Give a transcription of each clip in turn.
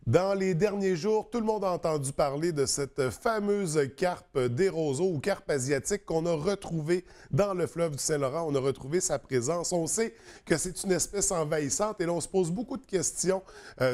Dans les derniers jours, tout le monde a entendu parler de cette fameuse carpe des roseaux ou carpe asiatique qu'on a retrouvée dans le fleuve du Saint-Laurent. On a retrouvé sa présence. On sait que c'est une espèce envahissante et là, on se pose beaucoup de questions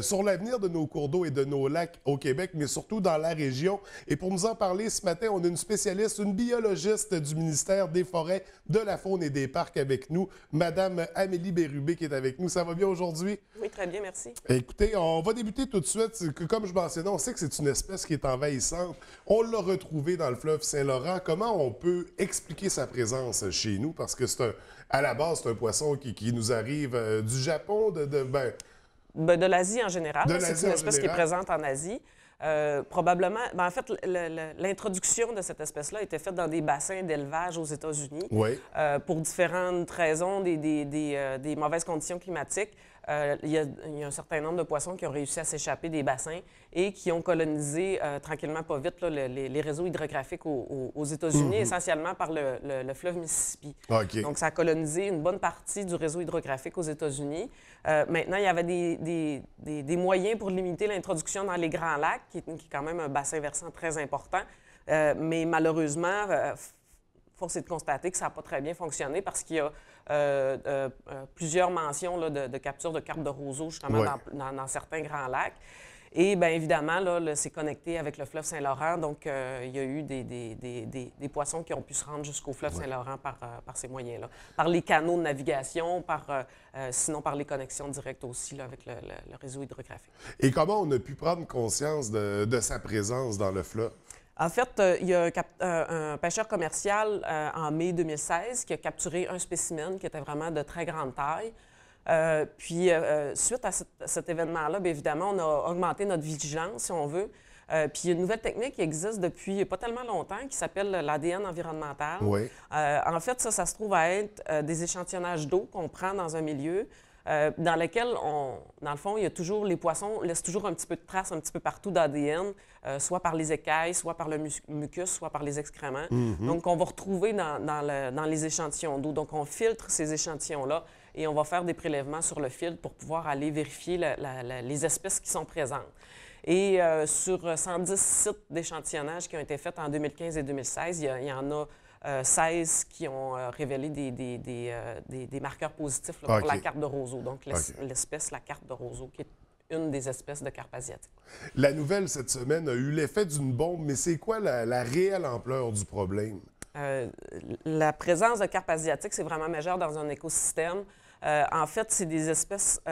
sur l'avenir de nos cours d'eau et de nos lacs au Québec, mais surtout dans la région. Et pour nous en parler ce matin, on a une spécialiste, une biologiste du ministère des Forêts, de la Faune et des Parcs avec nous, Madame Amélie Bérubé qui est avec nous. Ça va bien aujourd'hui? Oui, très bien, merci. Écoutez, on va débuter tout de suite. Comme je mentionnais, on sait que c'est une espèce qui est envahissante. On l'a retrouvée dans le fleuve Saint-Laurent. Comment on peut expliquer sa présence chez nous? Parce que à la base, c'est un poisson qui nous arrive du Japon, De l'Asie en général. De C'est l'Asie une en espèce qui est général. présente en Asie. Probablement, en fait, l'introduction de cette espèce-là a été faite dans des bassins d'élevage aux États-Unis Oui. pour différentes raisons, des mauvaises conditions climatiques. Il y a un certain nombre de poissons qui ont réussi à s'échapper des bassins et qui ont colonisé tranquillement, pas vite, là, les réseaux hydrographiques aux États-Unis, essentiellement par le fleuve Mississippi. OK. Donc, ça a colonisé une bonne partie du réseau hydrographique aux États-Unis. Maintenant, il y avait des moyens pour limiter l'introduction dans les Grands Lacs, qui est quand même un bassin versant très important. Mais malheureusement, force est de constater que ça n'a pas très bien fonctionné parce qu'il y a plusieurs mentions là, de capture de carpe de roseau, justement, Ouais. dans certains Grands Lacs. Et bien évidemment, là, c'est connecté avec le fleuve Saint-Laurent, donc il y a eu des poissons qui ont pu se rendre jusqu'au fleuve Saint-Laurent par ces moyens-là. Par les canaux de navigation, sinon par les connexions directes aussi là, avec le réseau hydrographique. Et comment on a pu prendre conscience de sa présence dans le fleuve? En fait, il y a un pêcheur commercial en mai 2016 qui a capturé un spécimen qui était vraiment de très grande taille. Suite à cet événement-là, bien évidemment, on a augmenté notre vigilance, si on veut. Puis il y a une nouvelle technique qui existe depuis pas tellement longtemps qui s'appelle l'ADN environnemental. Oui. En fait, ça se trouve à être des échantillonnages d'eau qu'on prend dans un milieu dans lequel, dans le fond, il y a toujours, les poissons laissent toujours un petit peu de traces un petit peu partout d'ADN, soit par les écailles, soit par le mucus, soit par les excréments. Donc, on va retrouver dans les échantillons d'eau. Donc, on filtre ces échantillons-là et on va faire des prélèvements sur le filtre pour pouvoir aller vérifier les espèces qui sont présentes. Et sur 110 sites d'échantillonnage qui ont été faits en 2015 et 2016, il y en a 16 qui ont révélé des marqueurs positifs là, pour OK. la carpe de roseau. Donc, l'espèce, la carpe de roseau, qui est une des espèces de carpe asiatique. La nouvelle cette semaine a eu l'effet d'une bombe, mais c'est quoi la réelle ampleur du problème? La présence de carpe asiatique, c'est vraiment majeur dans un écosystème. En fait, c'est des espèces...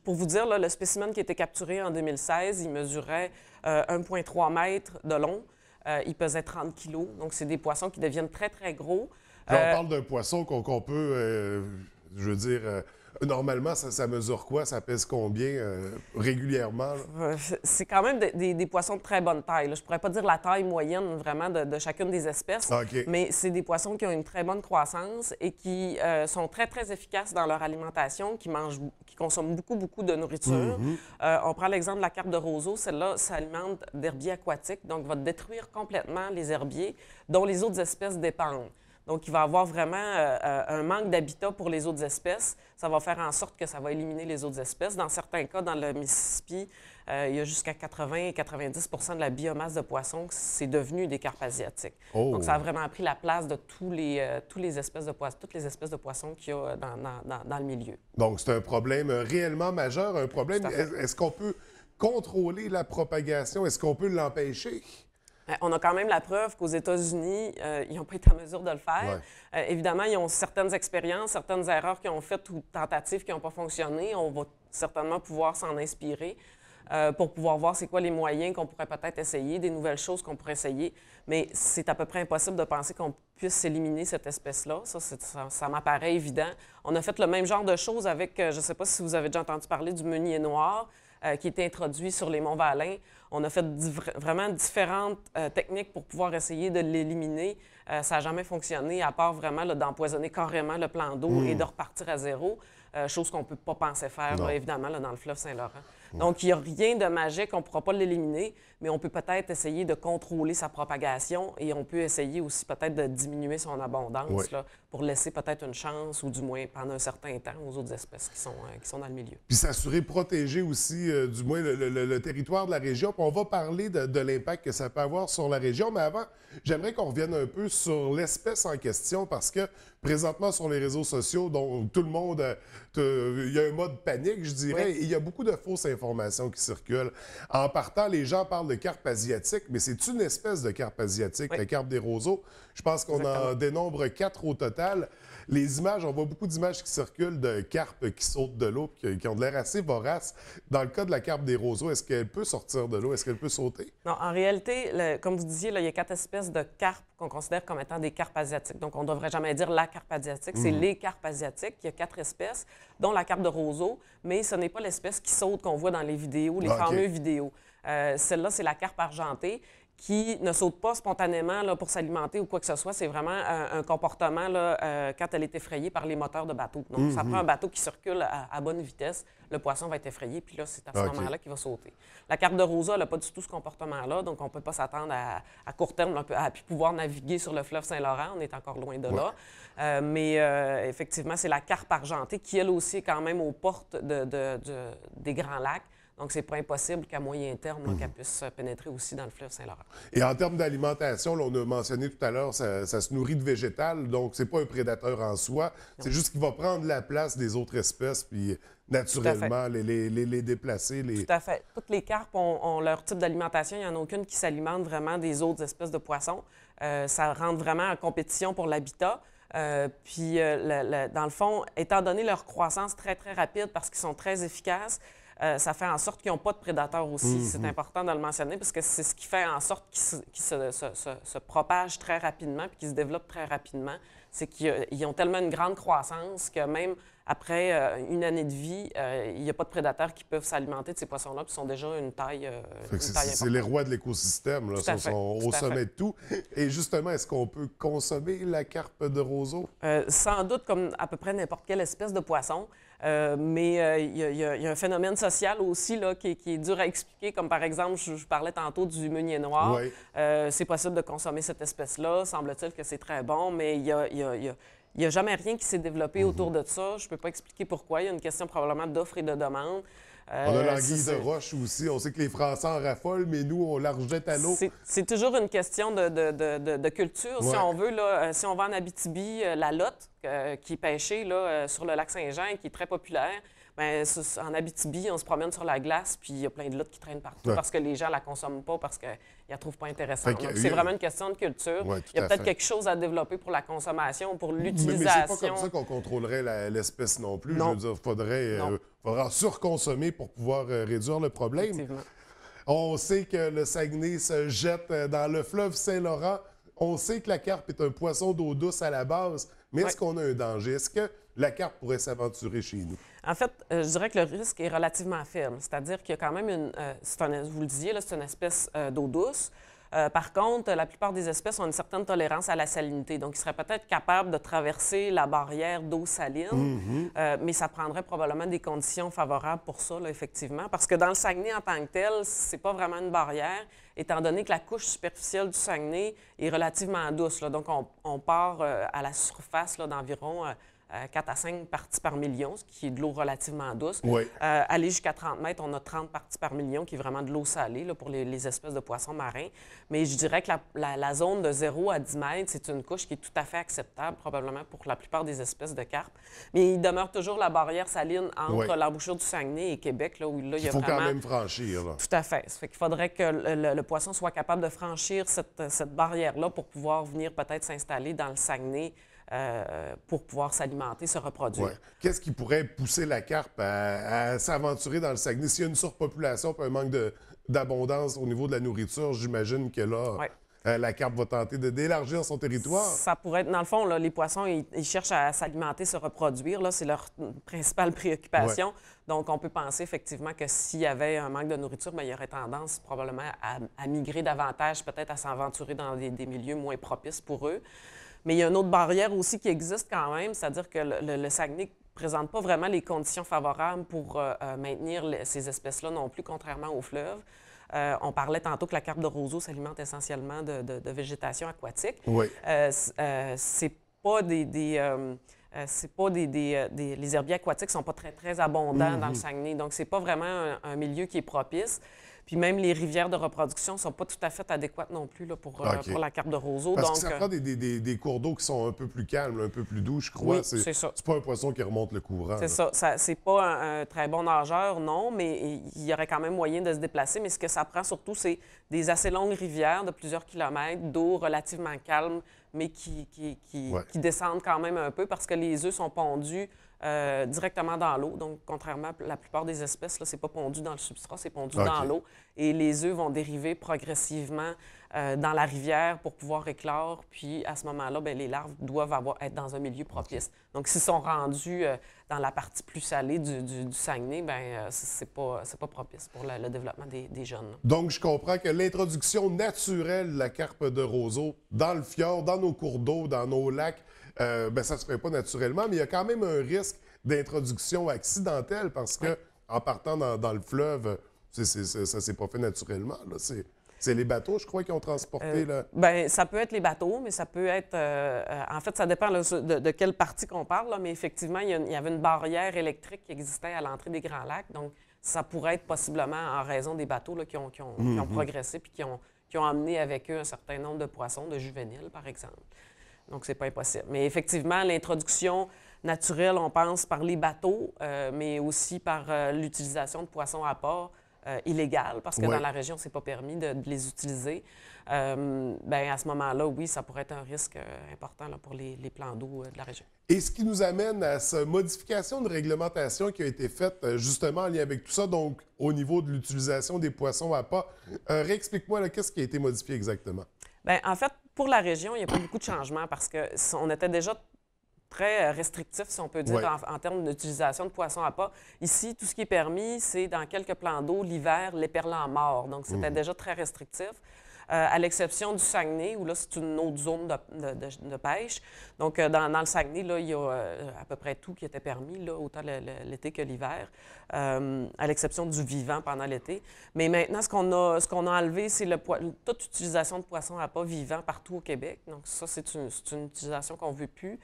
pour vous dire, là, le spécimen qui a été capturé en 2016, il mesurait 1,3 mètres de long. Il pesait 30 kilos. Donc, c'est des poissons qui deviennent très, très gros. Là, on parle d'un poisson qu'on peut, je veux dire, normalement, ça mesure quoi? Ça pèse combien régulièrement? Là? C'est quand même des poissons de très bonne taille. Là. Je ne pourrais pas dire la taille moyenne vraiment de chacune des espèces, OK. mais c'est des poissons qui ont une très bonne croissance et qui sont très, très efficaces dans leur alimentation, qui consomment beaucoup, beaucoup de nourriture. On prend l'exemple de la carpe de roseau. Celle-là s'alimente d'herbiers aquatiques, donc va détruire complètement les herbiers dont les autres espèces dépendent. Donc, il va y avoir vraiment un manque d'habitat pour les autres espèces. Ça va faire en sorte que ça va éliminer les autres espèces. Dans certains cas, dans le Mississippi, il y a jusqu'à 80 et 90 de la biomasse de poissons, c'est devenu des carpes asiatiques. Oh. Donc, ça a vraiment pris la place de toutes les espèces de poissons qu'il y a dans le milieu. Donc, c'est un problème réellement majeur, un problème. Tout à fait. Est-ce qu'on peut contrôler la propagation? Est-ce qu'on peut l'empêcher? On a quand même la preuve qu'aux États-Unis, ils n'ont pas été en mesure de le faire. Évidemment, ils ont certaines expériences, certaines erreurs qu'ils ont faites ou tentatives qui n'ont pas fonctionné. On va certainement pouvoir s'en inspirer pour pouvoir voir c'est quoi les moyens qu'on pourrait peut-être essayer, des nouvelles choses qu'on pourrait essayer. Mais c'est à peu près impossible de penser qu'on puisse éliminer cette espèce-là. Ça m'apparaît évident. On a fait le même genre de choses avec, je ne sais pas si vous avez déjà entendu parler du meunier noir, qui était introduit sur les Monts-Valin. On a fait vraiment différentes techniques pour pouvoir essayer de l'éliminer. Ça n'a jamais fonctionné, à part vraiment d'empoisonner carrément le plan d'eau et de repartir à zéro, chose qu'on ne peut pas penser faire, là, évidemment, là, dans le fleuve Saint-Laurent. Donc, il n'y a rien de magique, on ne pourra pas l'éliminer, mais on peut peut-être essayer de contrôler sa propagation et on peut essayer aussi peut-être de diminuer son abondance là, pour laisser peut-être une chance, ou du moins pendant un certain temps, aux autres espèces qui sont dans le milieu. Puis s'assurer, protéger aussi, du moins, le territoire de la région. Puis on va parler de l'impact que ça peut avoir sur la région, mais avant, j'aimerais qu'on revienne un peu sur l'espèce en question, parce que présentement, sur les réseaux sociaux, dont tout le monde, il y a un mode panique, je dirais, et il y a beaucoup de fausses informations qui circulent. En partant, les gens parlent de carpe asiatique, mais c'est une espèce de carpe asiatique, la carpe des roseaux. Je pense qu'on en dénombre 4 au total. Les images, on voit beaucoup d'images qui circulent de carpes qui sautent de l'eau, qui ont de l'air assez voraces. Dans le cas de la carpe des roseaux, est-ce qu'elle peut sortir de l'eau? Est-ce qu'elle peut sauter? Non, en réalité, comme vous disiez, là, il y a 4 espèces de carpes qu'on considère comme étant des carpes asiatiques. Donc, on ne devrait jamais dire la carpe asiatique, c'est les carpes asiatiques. Il y a 4 espèces, dont la carpe de roseau, mais ce n'est pas l'espèce qui saute qu'on voit dans les vidéos, les fameuses vidéos. Celle-là, c'est la carpe argentée, qui ne saute pas spontanément là, pour s'alimenter ou quoi que ce soit. C'est vraiment un comportement là, quand elle est effrayée par les moteurs de bateau. Donc, ça prend un bateau qui circule à bonne vitesse. Le poisson va être effrayé, puis là, c'est à ce moment-là qu'il va sauter. La carpe de rosa, elle n'a pas du tout ce comportement-là, donc on ne peut pas s'attendre à court terme à pouvoir naviguer sur le fleuve Saint-Laurent. On est encore loin de là. Mais effectivement, c'est la carpe argentée qui, elle aussi, est quand même aux portes des Grands Lacs. Donc, c'est pas impossible qu'à moyen terme, qu'elle puisse pénétrer aussi dans le fleuve Saint-Laurent. Et en termes d'alimentation, on a mentionné tout à l'heure, ça se nourrit de végétal, donc c'est pas un prédateur en soi. C'est juste qu'il va prendre la place des autres espèces, puis naturellement les déplacer. Tout à fait. Toutes les carpes ont leur type d'alimentation. Il n'y en a aucune qui s'alimente vraiment des autres espèces de poissons. Ça rentre vraiment en compétition pour l'habitat. Puis, dans le fond, étant donné leur croissance très, très rapide parce qu'ils sont très efficaces, ça fait en sorte qu'ils n'ont pas de prédateurs aussi. C'est important de le mentionner parce que c'est ce qui fait en sorte qu'ils se propagent très rapidement puis qu'ils se développent très rapidement. C'est qu'ils ont tellement une grande croissance que même après une année de vie, il n'y a pas de prédateurs qui peuvent s'alimenter de ces poissons-là, puis ils sont déjà une taille importante. C'est les rois de l'écosystème, là, sont au sommet de tout. Et justement, est-ce qu'on peut consommer la carpe de roseau? Sans doute, comme à peu près n'importe quelle espèce de poisson. Mais il y a un phénomène social aussi là, qui est dur à expliquer, comme par exemple, je parlais tantôt du meunier noir. Oui. C'est possible de consommer cette espèce-là. Semble-t-il que c'est très bon, mais il n'y a jamais rien qui s'est développé autour de ça. Je ne peux pas expliquer pourquoi. Il y a une question probablement d'offre et de demande. On a l'anguille de roche aussi. On sait que les Français en raffolent, mais nous, on la rejette à l'eau. C'est toujours une question de culture. Si on veut, là, si on va en Abitibi, la lotte, qui est pêchée là, sur le lac Saint-Jean et qui est très populaire, bien, en Abitibi, on se promène sur la glace, puis il y a plein de lottes qui traînent partout parce que les gens ne la consomment pas, parce qu'ils ne la trouvent pas intéressante. C'est vraiment une question de culture. Il y a peut-être quelque chose à développer pour la consommation, pour l'utilisation. Mais c'est pas comme ça qu'on contrôlerait l'espèce non plus. Non. Je veux dire, il faudra surconsommer pour pouvoir réduire le problème. On sait que le Saguenay se jette dans le fleuve Saint-Laurent. On sait que la carpe est un poisson d'eau douce à la base, mais est-ce qu'on a un danger? Est-ce que la carpe pourrait s'aventurer chez nous? En fait, je dirais que le risque est relativement faible. C'est-à-dire qu'il y a quand même vous le disiez, c'est une espèce d'eau douce. Par contre, la plupart des espèces ont une certaine tolérance à la salinité. Donc, ils seraient peut-être capables de traverser la barrière d'eau saline, mais ça prendrait probablement des conditions favorables pour ça, là, effectivement. Parce que dans le Saguenay en tant que tel, c'est pas vraiment une barrière, étant donné que la couche superficielle du Saguenay est relativement douce. Là. Donc, on part à la surface d'environ 4 à 5 parties par million, ce qui est de l'eau relativement douce. Aller jusqu'à 30 mètres, on a 30 parties par million, qui est vraiment de l'eau salée là, pour les espèces de poissons marins. Mais je dirais que la zone de 0 à 10 mètres, c'est une couche qui est tout à fait acceptable, probablement pour la plupart des espèces de carpes. Mais il demeure toujours la barrière saline entre l'embouchure du Saguenay et Québec, là, où là, il y a vraiment... Il faut quand même franchir. Là. Tout à fait. Ça fait qu'il faudrait que le poisson soit capable de franchir cette barrière-là pour pouvoir venir peut-être s'installer dans le Saguenay, pour pouvoir s'alimenter, se reproduire. Qu'est-ce qui pourrait pousser la carpe à s'aventurer dans le Saguenay? S'il y a une surpopulation et un manque d'abondance au niveau de la nourriture, j'imagine que là, la carpe va tenter d'élargir son territoire. Ça pourrait être, dans le fond, là, les poissons, ils cherchent à s'alimenter, se reproduire. Là, c'est leur principale préoccupation. Donc, on peut penser effectivement que s'il y avait un manque de nourriture, bien, il y aurait tendance probablement à migrer davantage, peut-être à s'aventurer dans des milieux moins propices pour eux. Mais il y a une autre barrière aussi qui existe quand même, c'est-à-dire que le Saguenay présentent pas vraiment les conditions favorables pour maintenir ces espèces-là non plus, contrairement aux fleuves. On parlait tantôt que la carpe de roseau s'alimente essentiellement de végétation aquatique. Oui. C'est pas les herbiers aquatiques ne sont pas très, très abondants dans le Saguenay. Donc, c'est pas vraiment un milieu qui est propice. Puis même les rivières de reproduction ne sont pas tout à fait adéquates non plus là, pour la carpe de roseau. Parce donc, que ça prend des cours d'eau qui sont un peu plus calmes, un peu plus doux, je crois. Oui, c'est ça. C'est pas un poisson qui remonte le courant. C'est ça. C'est pas un très bon nageur, non, mais il y aurait quand même moyen de se déplacer. Mais ce que ça prend surtout, c'est des assez longues rivières de plusieurs kilomètres, d'eau relativement calme, mais qui descendent quand même un peu parce que les œufs sont pondus directement dans l'eau. Donc, contrairement à la plupart des espèces, là, c'est pas pondu dans le substrat, c'est pondu dans l'eau. Et les œufs vont dériver progressivement dans la rivière pour pouvoir éclore. Puis, à ce moment-là, bien, les larves doivent être dans un milieu propice. Donc, s'ils sont rendus dans la partie plus salée du Saguenay, bien, c'est pas propice pour le développement des jeunes. Là. Donc, je comprends que l'introduction naturelle de la carpe de roseau dans le fjord, dans nos cours d'eau, dans nos lacs, ben, ça ne se fait pas naturellement, mais il y a quand même un risque d'introduction accidentelle parce que en partant dans le fleuve, ça ne s'est pas fait naturellement. Là. C'est les bateaux, je crois, qui ont transporté. Bien, ça peut être les bateaux, mais ça peut être... en fait, ça dépend là, de quelle partie qu'on parle, là, mais effectivement, il y avait une barrière électrique qui existait à l'entrée des Grands Lacs. Donc, ça pourrait être possiblement en raison des bateaux là, qui ont progressé puis qui ont amené avec eux un certain nombre de poissons, de juvéniles, par exemple. Donc, c'est pas impossible. Mais effectivement, l'introduction naturelle, on pense par les bateaux, mais aussi par l'utilisation de poissons à port illégales, parce que dans la région, c'est pas permis de les utiliser. Bien, à ce moment-là, oui, ça pourrait être un risque important là, pour les plans d'eau de la région. Et ce qui nous amène à cette modification de réglementation qui a été faite justement en lien avec tout ça, donc au niveau de l'utilisation des poissons à pas. Réexplique-moi, qu'est-ce qui a été modifié exactement? Bien, en fait, pour la région, il n'y a pas beaucoup de changements parce qu'on était déjà très restrictif, si on peut dire, en termes d'utilisation de poissons à pas. Ici, tout ce qui est permis, c'est dans quelques plans d'eau, l'hiver, l'éperlan mort. Donc, c'était déjà très restrictif. À l'exception du Saguenay, où là, c'est une autre zone de pêche. Donc, dans le Saguenay, là, il y a à peu près tout qui était permis, là, autant l'été que l'hiver, à l'exception du vivant pendant l'été. Mais maintenant, ce qu'on a enlevé, c'est toute utilisation de poissons à pas vivants partout au Québec. Donc, ça, c'est une utilisation qu'on ne veut plus.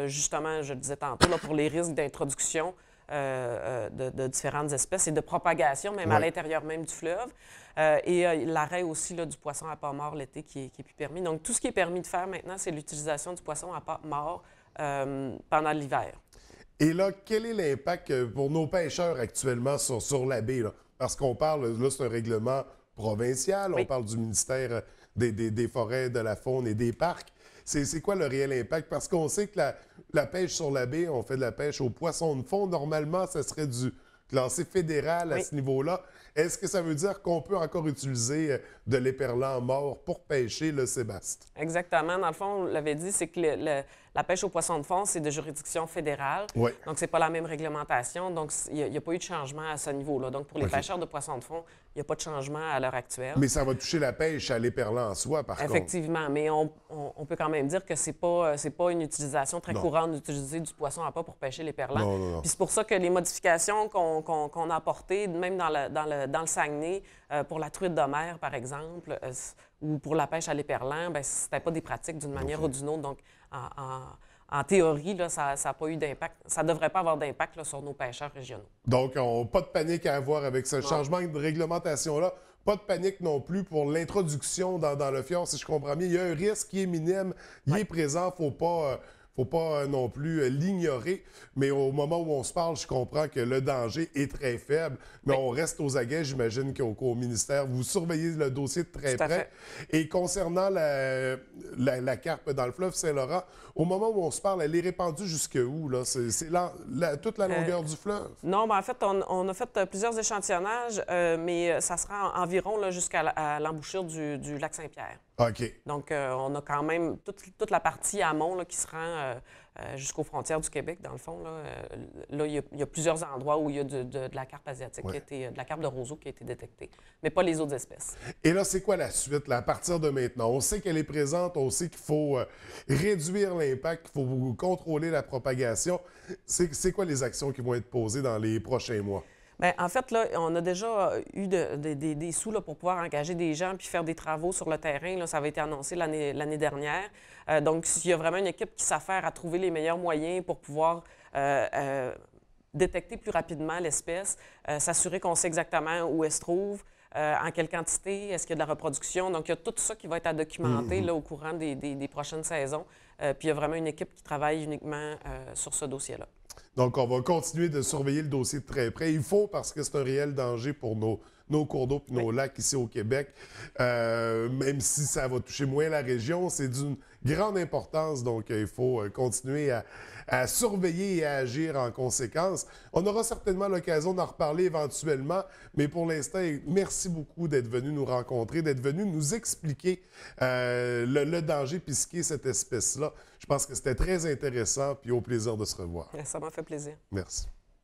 Justement, je le disais tantôt, là, pour les risques d'introduction de différentes espèces et de propagation, même à l'intérieur même du fleuve. Et l'arrêt aussi là, du poisson à pas mort l'été qui est plus permis. Donc, tout ce qui est permis de faire maintenant, c'est l'utilisation du poisson à pas mort pendant l'hiver. Et là, quel est l'impact pour nos pêcheurs actuellement sur la baie? Là? Parce qu'on parle, là, c'est un règlement provincial, on parle du ministère des Forêts, de la Faune et des Parcs. C'est quoi le réel impact? Parce qu'on sait que la pêche sur la baie, on fait de la pêche aux poissons de fond. Normalement, ça serait du classé fédéral à ce niveau-là. Est-ce que ça veut dire qu'on peut encore utiliser de l'éperlan mort pour pêcher le sébaste? Exactement. Dans le fond, on l'avait dit, c'est que la pêche aux poissons de fond, c'est de juridiction fédérale. Oui. Donc, c'est pas la même réglementation. Donc, il n'y a pas eu de changement à ce niveau-là. Donc, pour les pêcheurs de poissons de fond, il n'y a pas de changement à l'heure actuelle. Mais ça va toucher la pêche à l'éperlan en soi, par contre. Effectivement. Mais on peut quand même dire que c'est pas une utilisation très courante d'utiliser du poisson à pas pour pêcher l'éperlan. Non. Puis c'est pour ça que les modifications qu'on a apportées, même dans le Saguenay, pour la truite de mer, par exemple, ou pour la pêche à l'éperlan, bien, c'était pas des pratiques d'une manière ou d'une autre. Donc, en théorie, là, ça n'a pas eu d'impact. Ça ne devrait pas avoir d'impact là, sur nos pêcheurs régionaux. Donc, pas de panique à avoir avec ce changement de réglementation-là. Pas de panique non plus pour l'introduction dans le fjord, si je comprends bien. Il y a un risque qui est minime, il est présent, il ne faut pas non plus l'ignorer. Mais au moment où on se parle, je comprends que le danger est très faible. Mais on reste aux aguets, j'imagine qu'au ministère, vous surveillez le dossier de très près. Et concernant la carpe dans le fleuve Saint-Laurent, au moment où on se parle, elle est répandue jusque où? Là? C'est toute la longueur du fleuve? Non, bien, en fait, on a fait plusieurs échantillonnages, mais ça sera environ jusqu'à l'embouchure du lac Saint-Pierre. OK. Donc, on a quand même toute la partie amont là, qui se rend jusqu'aux frontières du Québec, dans le fond. Là, il y a plusieurs endroits où il y a de la carpe asiatique, de la carpe de roseau qui a été détectée, mais pas les autres espèces. Et là, c'est quoi la suite là, à partir de maintenant? On sait qu'elle est présente, on sait qu'il faut réduire l'impact, qu'il faut contrôler la propagation. C'est quoi les actions qui vont être posées dans les prochains mois? Bien, en fait, là, on a déjà eu des sous là, pour pouvoir engager des gens puis faire des travaux sur le terrain. Là, ça avait été annoncé l'année dernière. Donc, il y a vraiment une équipe qui s'affaire à trouver les meilleurs moyens pour pouvoir détecter plus rapidement l'espèce, s'assurer qu'on sait exactement où elle se trouve, en quelle quantité, est-ce qu'il y a de la reproduction. Donc, il y a tout ça qui va être à documenter là, au courant des prochaines saisons. Puis, il y a vraiment une équipe qui travaille uniquement sur ce dossier-là. Donc, on va continuer de surveiller le dossier de très près. Il faut, parce que c'est un réel danger pour nos cours d'eau et nos lacs ici au Québec. Même si ça va toucher moins la région, c'est d'une grande importance. Donc, il faut continuer à surveiller et à agir en conséquence. On aura certainement l'occasion d'en reparler éventuellement, mais pour l'instant, merci beaucoup d'être venu nous rencontrer, d'être venu nous expliquer le danger puis ce qu'est cette espèce-là. Je pense que c'était très intéressant, puis au plaisir de se revoir. Ça m'a fait plaisir. Merci.